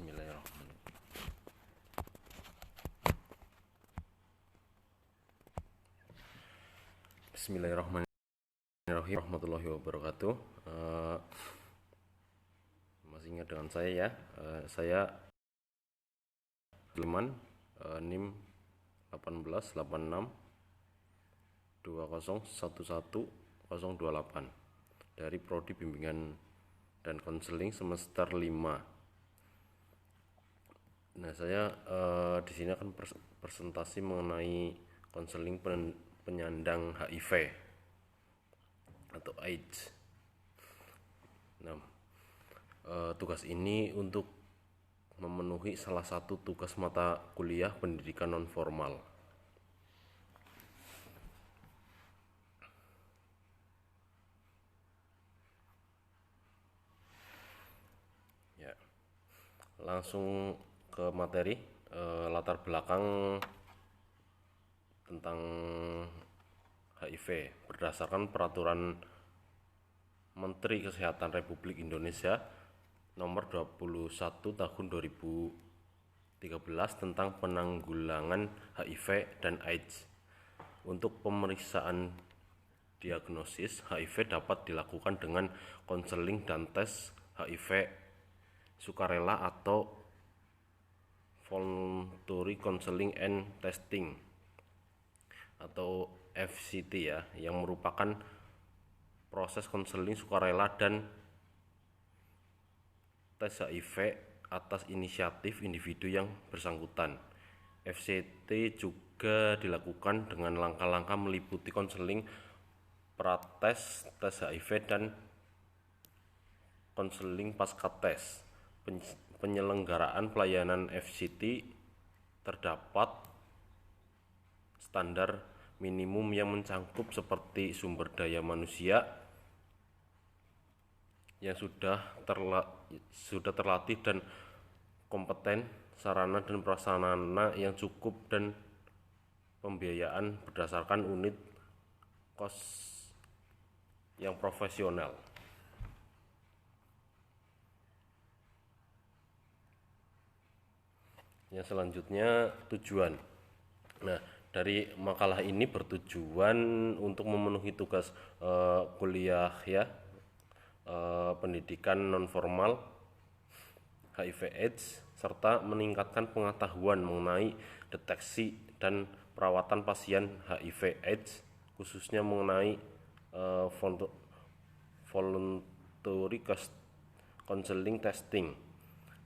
Bismillahirrahmanirrahim. Bismillahirrahmanirrahim. Warahmatullahi wabarakatuh. Masih ingat dengan saya ya. Saya Liman, NIM 188620111028 dari Prodi Bimbingan dan Konseling semester 5. Nah, saya di sini akan presentasi mengenai konseling penyandang HIV atau AIDS. Nah, tugas ini untuk memenuhi salah satu tugas mata kuliah pendidikan non formal. Ya, langsung ke materi. Latar belakang tentang HIV berdasarkan peraturan Menteri Kesehatan Republik Indonesia nomor 21 tahun 2013 tentang penanggulangan HIV dan AIDS. Untuk pemeriksaan diagnosis HIV dapat dilakukan dengan konseling dan tes HIV sukarela atau voluntary counseling and testing atau FCT ya, yang merupakan proses konseling sukarela dan tes HIV atas inisiatif individu yang bersangkutan. FCT juga dilakukan dengan langkah-langkah meliputi konseling prates, tes HIV, dan konseling pasca tes. Penyelenggaraan pelayanan FCT terdapat standar minimum yang mencakup seperti sumber daya manusia yang sudah terlatih dan kompeten, sarana dan prasarana yang cukup, dan pembiayaan berdasarkan unit kos yang profesional. Yang selanjutnya, tujuan. Nah, dari makalah ini bertujuan untuk memenuhi tugas kuliah ya, pendidikan non formal HIV/AIDS serta meningkatkan pengetahuan mengenai deteksi dan perawatan pasien HIV/AIDS, khususnya mengenai voluntary counseling testing.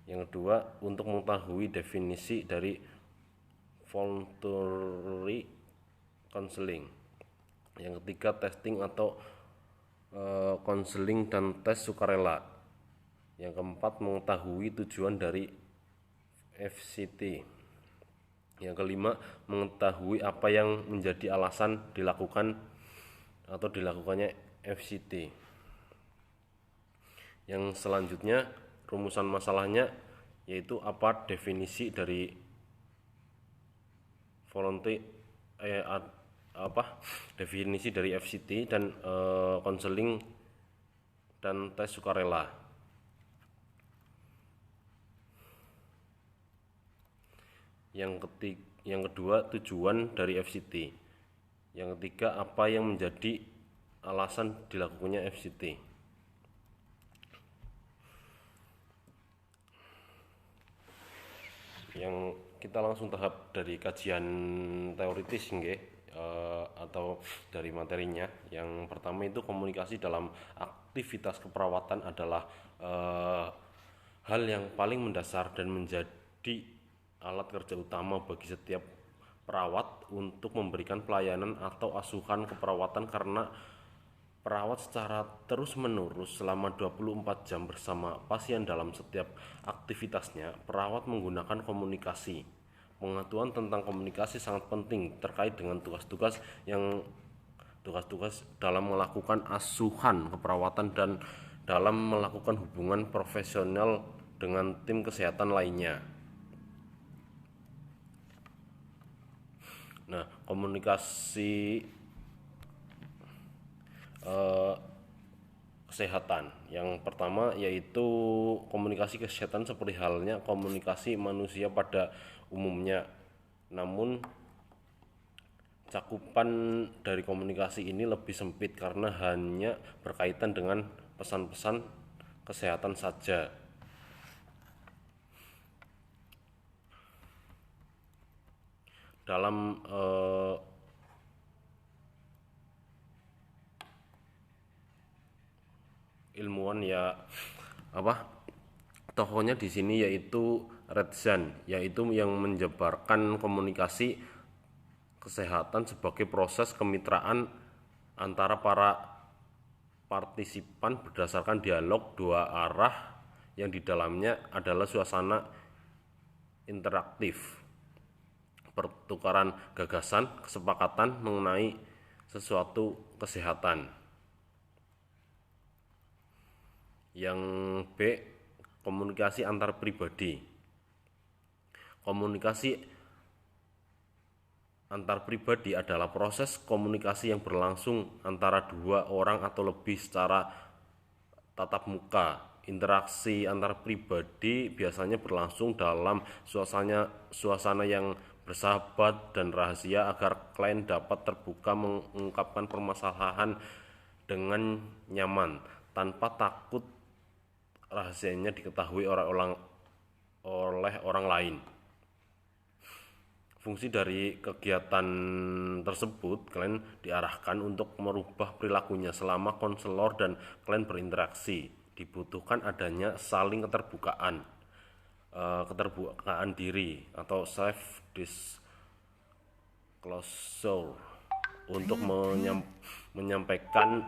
Yang kedua, untuk mengetahui definisi dari voluntary counseling. Yang ketiga, testing atau konseling dan tes sukarela. Yang keempat, mengetahui tujuan dari FCT. Yang kelima, mengetahui apa yang menjadi alasan dilakukan atau dilakukannya FCT. Yang selanjutnya, rumusan masalahnya yaitu apa definisi dari definisi dari FCT dan konseling dan tes sukarela. Yang kedua, tujuan dari FCT. Yang ketiga, apa yang menjadi alasan dilakukannya FCT. Yang kita langsung tahap dari kajian teoritis atau dari materinya. Yang pertama itu komunikasi dalam aktivitas keperawatan adalah hal yang paling mendasar dan menjadi alat kerja utama bagi setiap perawat untuk memberikan pelayanan atau asuhan keperawatan, karena perawat secara terus-menerus selama 24 jam bersama pasien dalam setiap aktivitasnya. Perawat menggunakan komunikasi. Pengetahuan tentang komunikasi sangat penting terkait dengan tugas-tugas dalam melakukan asuhan keperawatan dan dalam melakukan hubungan profesional dengan tim kesehatan lainnya. Nah, komunikasi kesehatan. Yang pertama yaitu komunikasi kesehatan seperti halnya komunikasi manusia pada umumnya. Namun cakupan dari komunikasi ini lebih sempit karena hanya berkaitan dengan pesan-pesan kesehatan saja. Dalam ilmuwan ya apa tokohnya di sini yaitu Redzan, yaitu yang menjabarkan komunikasi kesehatan sebagai proses kemitraan antara para partisipan berdasarkan dialog dua arah yang di dalamnya adalah suasana interaktif, pertukaran gagasan, kesepakatan mengenai sesuatu kesehatan. Yang B, komunikasi antar pribadi. Komunikasi antar pribadi adalah proses komunikasi yang berlangsung antara dua orang atau lebih secara tatap muka. Interaksi antar pribadi biasanya berlangsung dalam suasana yang bersahabat dan rahasia agar klien dapat terbuka mengungkapkan permasalahan dengan nyaman tanpa takut rahasianya diketahui oleh orang lain. Fungsi dari kegiatan tersebut, klien diarahkan untuk merubah perilakunya selama konselor dan klien berinteraksi. Dibutuhkan adanya saling keterbukaan diri atau self disclosure untuk menyampaikan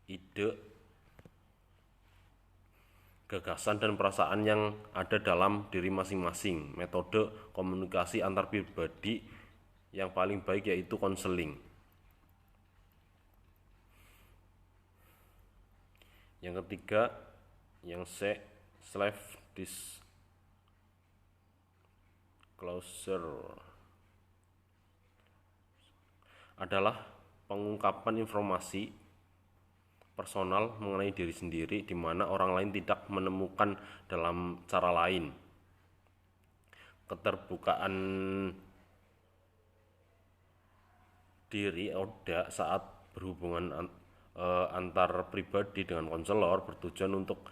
ide, gagasan dan perasaan yang ada dalam diri masing-masing. Metode komunikasi antar pribadi yang paling baik yaitu konseling. Yang ketiga, yang C, self disclosure adalah pengungkapan informasi personal mengenai diri sendiri di mana orang lain tidak menemukan dalam cara lain. Keterbukaan diri Oda saat berhubungan antar pribadi dengan konselor bertujuan untuk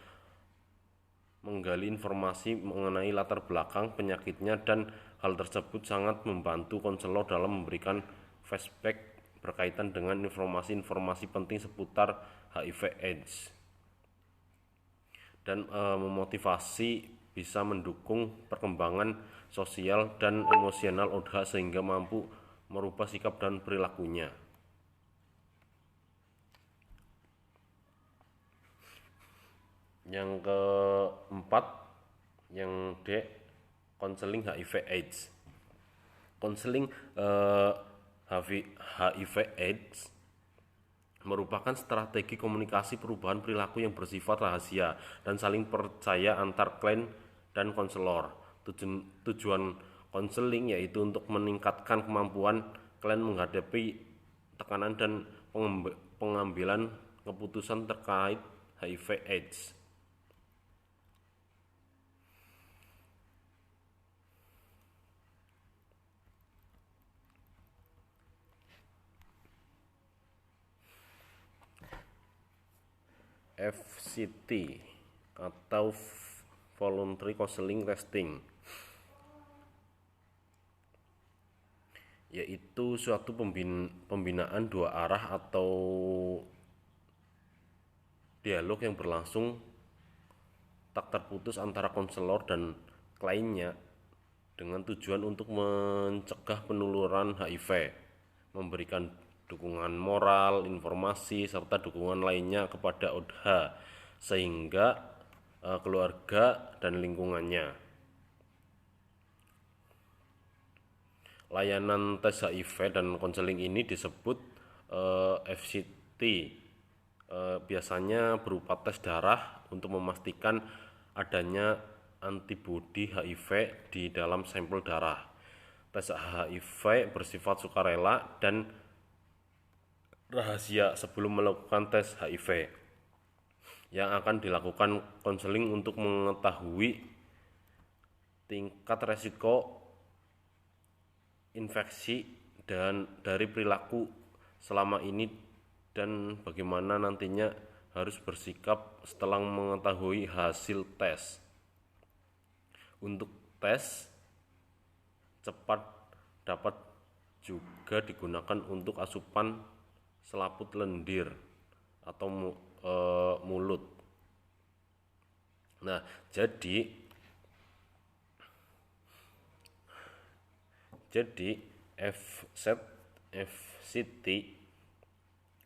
menggali informasi mengenai latar belakang penyakitnya, dan hal tersebut sangat membantu konselor dalam memberikan flashback berkaitan dengan informasi-informasi penting seputar HIV/AIDS dan memotivasi bisa mendukung perkembangan sosial dan emosional Odha sehingga mampu merubah sikap dan perilakunya. Yang keempat, yang D, konseling HIV/AIDS. Konseling HIV/AIDS merupakan strategi komunikasi perubahan perilaku yang bersifat rahasia dan saling percaya antar klien dan konselor. Tujuan konseling yaitu untuk meningkatkan kemampuan klien menghadapi tekanan dan pengambilan keputusan terkait HIV/AIDS. FCT atau Voluntary Counseling Testing, yaitu suatu pembinaan dua arah atau dialog yang berlangsung tak terputus antara konselor dan kliennya dengan tujuan untuk mencegah penularan HIV, memberikan dukungan moral, informasi, serta dukungan lainnya kepada Odha sehingga keluarga dan lingkungannya. Layanan tes HIV dan konseling ini disebut FCT. Biasanya berupa tes darah untuk memastikan adanya antibodi HIV di dalam sampel darah. Tes HIV bersifat sukarela dan rahasia sebelum melakukan tes HIV yang akan dilakukan konseling untuk mengetahui tingkat resiko infeksi dan dari perilaku selama ini dan bagaimana nantinya harus bersikap setelah mengetahui hasil tes. Untuk tes cepat dapat juga digunakan untuk asupan selaput lendir atau mulut. Nah, jadi FCT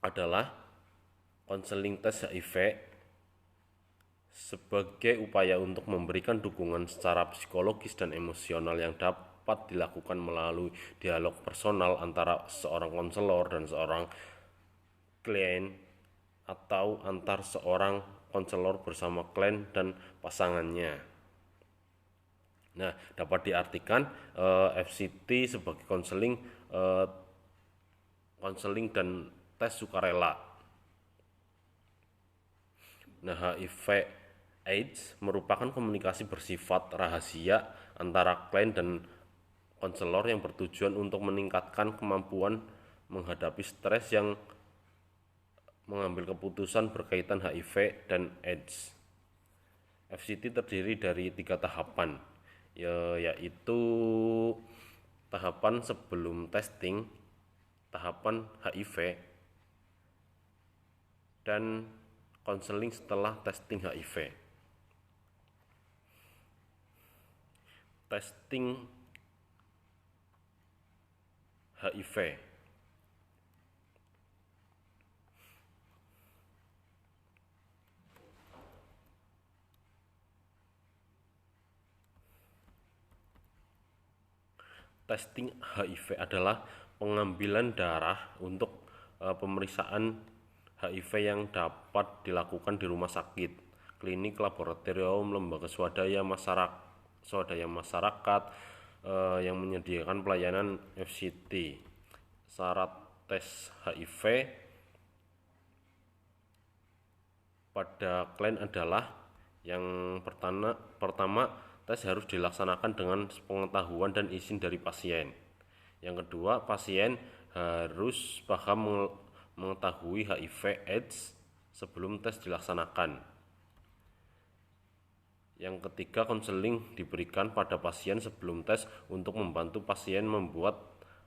adalah konseling tes HIV sebagai upaya untuk memberikan dukungan secara psikologis dan emosional yang dapat dilakukan melalui dialog personal antara seorang konselor dan seorang klien atau antar seorang konselor bersama klien dan pasangannya. Nah, dapat diartikan FCT sebagai konseling dan tes sukarela. Nah, HIV AIDS merupakan komunikasi bersifat rahasia antara klien dan konselor yang bertujuan untuk meningkatkan kemampuan menghadapi stres yang mengambil keputusan berkaitan HIV dan AIDS. FCT terdiri dari 3 tahapan, yaitu tahapan sebelum testing, tahapan HIV, dan konseling setelah testing HIV. Testing HIV. Testing HIV adalah pengambilan darah untuk pemeriksaan HIV yang dapat dilakukan di rumah sakit, klinik, laboratorium, lembaga swadaya masyarakat yang menyediakan pelayanan FCT. Syarat tes HIV pada klien adalah yang pertama tes harus dilaksanakan dengan pengetahuan dan izin dari pasien. Yang kedua, pasien harus paham mengetahui HIV AIDS sebelum tes dilaksanakan. Yang ketiga, konseling diberikan pada pasien sebelum tes untuk membantu pasien membuat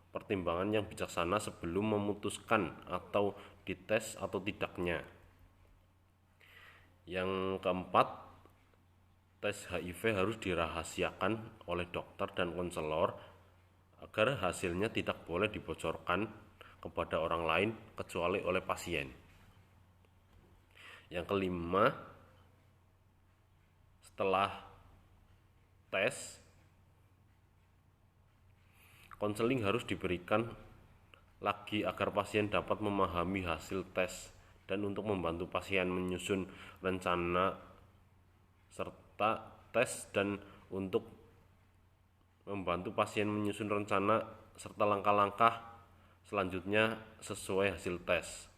pertimbangan yang bijaksana sebelum memutuskan atau dites atau tidaknya. Yang keempat, tes HIV harus dirahasiakan oleh dokter dan konselor agar hasilnya tidak boleh dibocorkan kepada orang lain kecuali oleh pasien. Yang kelima, setelah tes, konseling harus diberikan lagi agar pasien dapat memahami hasil tes dan untuk membantu pasien menyusun rencana serta tes dan untuk membantu pasien menyusun rencana serta langkah-langkah selanjutnya sesuai hasil tes.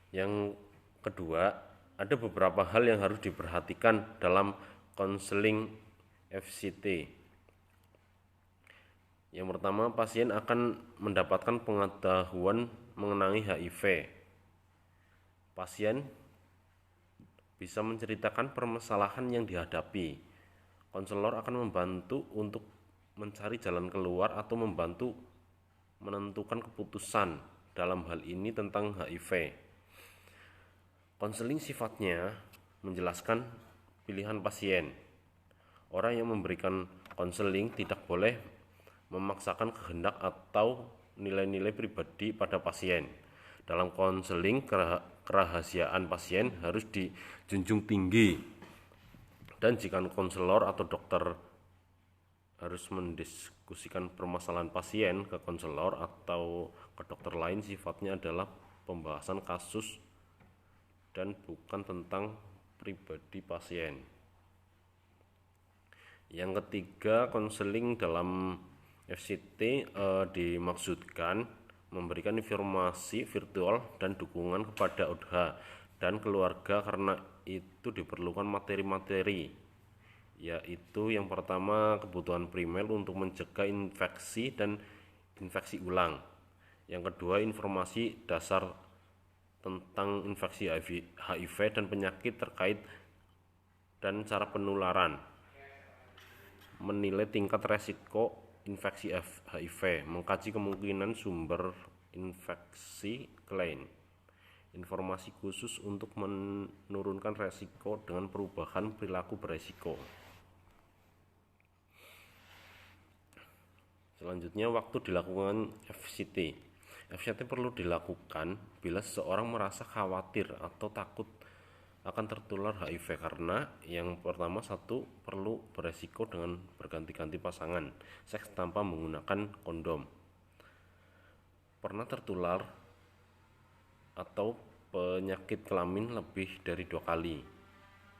Yang kedua, ada beberapa hal yang harus diperhatikan dalam konseling FCT. Yang pertama, pasien akan mendapatkan pengetahuan mengenai HIV. Pasien bisa menceritakan permasalahan yang dihadapi. Konselor akan membantu untuk mencari jalan keluar atau membantu menentukan keputusan dalam hal ini tentang HIV. Konseling sifatnya menjelaskan pilihan pasien. Orang yang memberikan konseling tidak boleh memaksakan kehendak atau nilai-nilai pribadi pada pasien. Dalam konseling, kerahasiaan pasien harus dijunjung tinggi. Dan jika konselor atau dokter harus mendiskusikan permasalahan pasien ke konselor atau ke dokter lain, sifatnya adalah pembahasan kasus dan bukan tentang pribadi pasien. Yang ketiga, konseling dalam FCT dimaksudkan memberikan informasi virtual dan dukungan kepada ODH dan keluarga karena itu diperlukan materi-materi, yaitu yang pertama kebutuhan primer untuk mencegah infeksi dan infeksi ulang. Yang kedua, informasi dasar tentang infeksi HIV dan penyakit terkait dan cara penularan, menilai tingkat resiko infeksi HIV, mengkaji kemungkinan sumber infeksi lain, informasi khusus untuk menurunkan resiko dengan perubahan perilaku beresiko. Selanjutnya, waktu dilakukan FCT. FCT perlu dilakukan bila seseorang merasa khawatir atau takut akan tertular HIV karena yang pertama, satu, perlu beresiko dengan berganti-ganti pasangan, seks tanpa menggunakan kondom, pernah tertular atau penyakit kelamin lebih dari 2 kali,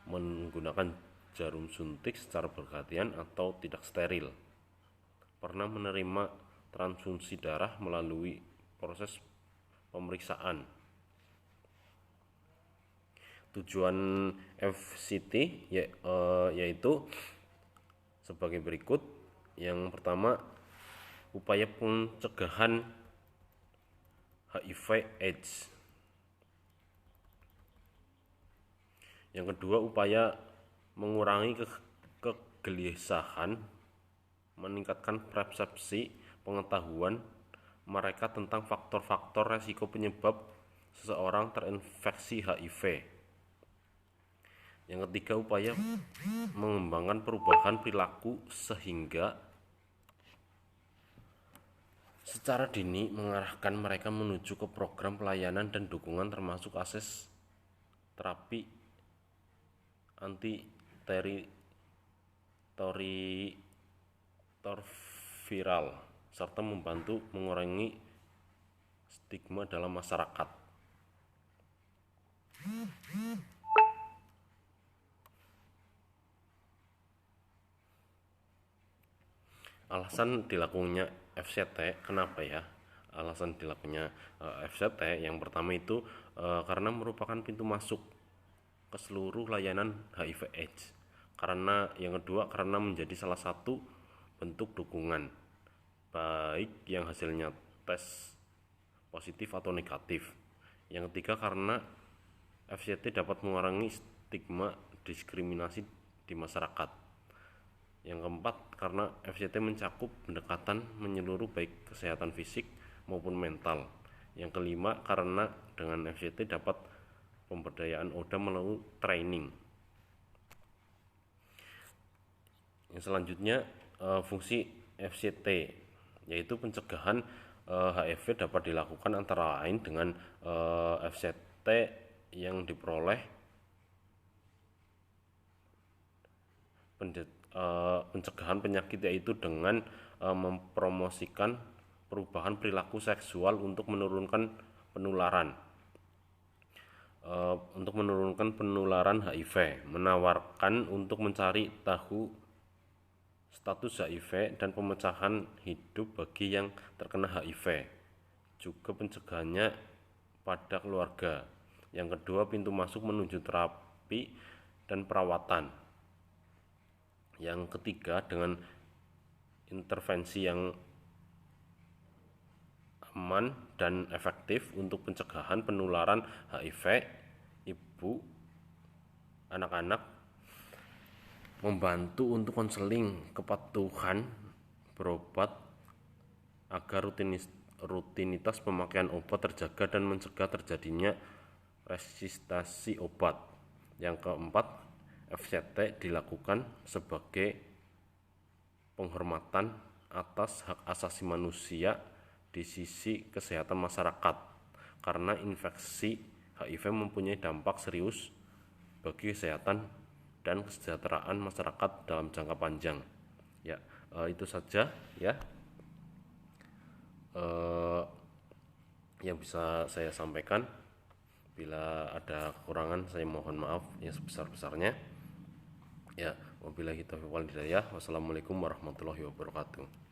menggunakan jarum suntik secara bergantian atau tidak steril, pernah menerima transfusi darah melalui proses pemeriksaan. Tujuan FCT yaitu sebagai berikut. Yang pertama, upaya pencegahan HIV/AIDS. Yang kedua, upaya mengurangi kegelisahan, meningkatkan persepsi pengetahuan mereka tentang faktor-faktor resiko penyebab seseorang terinfeksi HIV. Yang ketiga, upaya mengembangkan perubahan perilaku sehingga secara dini mengarahkan mereka menuju ke program pelayanan dan dukungan termasuk akses terapi antiretroviral serta membantu mengurangi stigma dalam masyarakat. Alasan dilakukannya FCT, kenapa ya? Alasan dilakukannya FCT yang pertama itu karena merupakan pintu masuk ke seluruh layanan HIV/AIDS. Karena yang kedua, karena menjadi salah satu bentuk dukungan, baik yang hasilnya tes positif atau negatif. Yang ketiga, karena FCT dapat mengurangi stigma diskriminasi di masyarakat. Yang keempat, karena FCT mencakup pendekatan menyeluruh baik kesehatan fisik maupun mental. Yang kelima, karena dengan FCT dapat pemberdayaan ODA melalui training. Yang selanjutnya, fungsi FCT yaitu pencegahan HIV dapat dilakukan antara lain dengan FCT yang diperoleh pencegahan penyakit, yaitu dengan mempromosikan perubahan perilaku seksual untuk menurunkan penularan HIV, menawarkan untuk mencari tahu status HIV dan pemecahan hidup bagi yang terkena HIV, juga pencegahannya pada keluarga. Yang kedua, pintu masuk menuju terapi dan perawatan. Yang ketiga, dengan intervensi yang aman dan efektif untuk pencegahan penularan HIV, ibu, anak-anak, membantu untuk konseling kepatuhan berobat agar rutinitas pemakaian obat terjaga dan mencegah terjadinya resistensi obat. Yang keempat, FCT dilakukan sebagai penghormatan atas hak asasi manusia di sisi kesehatan masyarakat, karena infeksi HIV mempunyai dampak serius bagi kesehatan dan kesejahteraan masyarakat dalam jangka panjang. Ya, itu saja ya yang bisa saya sampaikan. Bila ada kekurangan, saya mohon maaf yang sebesar-besarnya. Ya, Wabillahi taufiq wal hidayah. Wassalamualaikum warahmatullahi wabarakatuh.